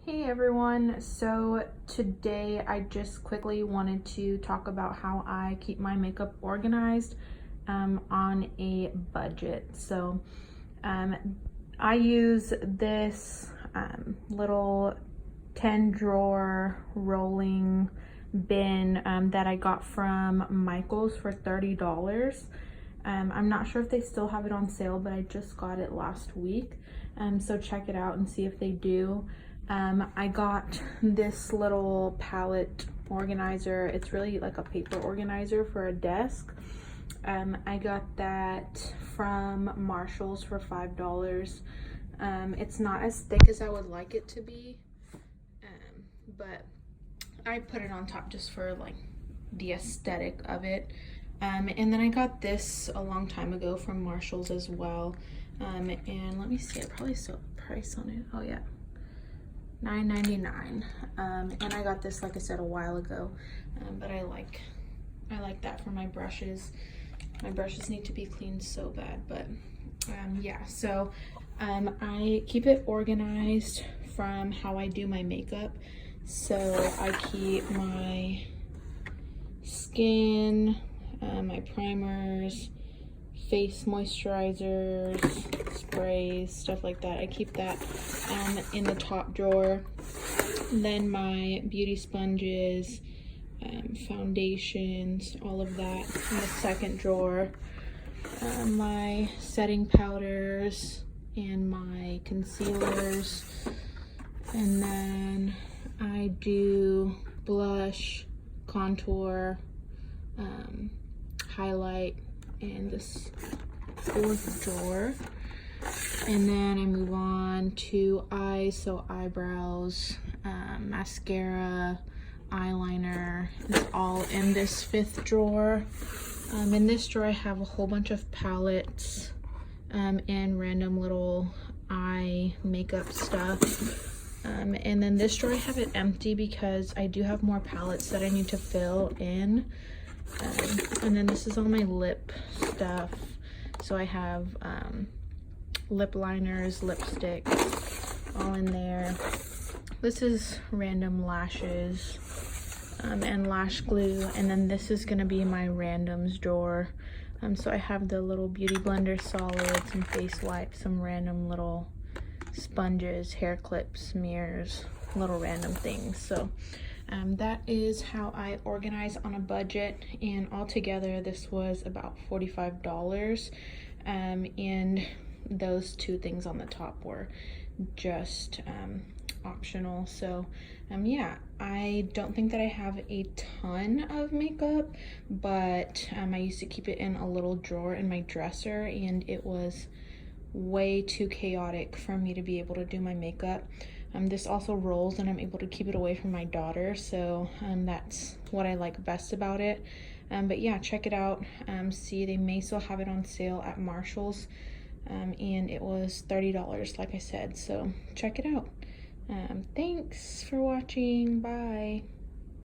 Hey everyone, so today I just quickly wanted to talk about how I keep my makeup organized on a budget. I use this little 10 drawer rolling bin that I got from Michaels for $30. I'm not sure if they still have it on sale, but I just got it last week. So check it out and see if they do. I got this little palette organizer. It's really like a paper organizer for a desk. I got that from Marshalls for $5. It's not as thick as I would like it to be, but I put it on top just for like the aesthetic of it. And then I got this a long time ago from Marshalls as well. And let me see, I probably saw the price on it. Oh yeah, $9.99. And I got this, like I said, a while ago. But I like that for my brushes. My brushes need to be cleaned so bad, but yeah. So I keep it organized from how I do my makeup. So I keep my skin, my primers, face moisturizers, sprays, stuff like that. I keep that in the top drawer. Then my beauty sponges, foundations, all of that in the second drawer. My setting powders and my concealers. And then I do blush, contour, highlight in this fourth drawer. And then I move on to eyes, so eyebrows, mascara, eyeliner is all in this fifth drawer. In this drawer I have a whole bunch of palettes and random little eye makeup stuff. And then this drawer I have it empty because I do have more palettes that I need to fill in. And then this is all my lip stuff. So I have lip liners, lipsticks, all in there. This is random lashes and lash glue. And then this is gonna be my randoms drawer. So I have the little beauty blender solids, some face wipes, some random little sponges, hair clips, mirrors, little random things. So that is how I organize on a budget, and altogether this was about $45. And those two things on the top were just optional. So yeah, I don't think that I have a ton of makeup, but I used to keep it in a little drawer in my dresser, and it was way too chaotic for me to be able to do my makeup. This also rolls and I'm able to keep it away from my daughter, so that's what I like best about it. But yeah, check it out. See, they may still have it on sale at Marshalls, and it was $30 like I said, so check it out. Thanks for watching. Bye.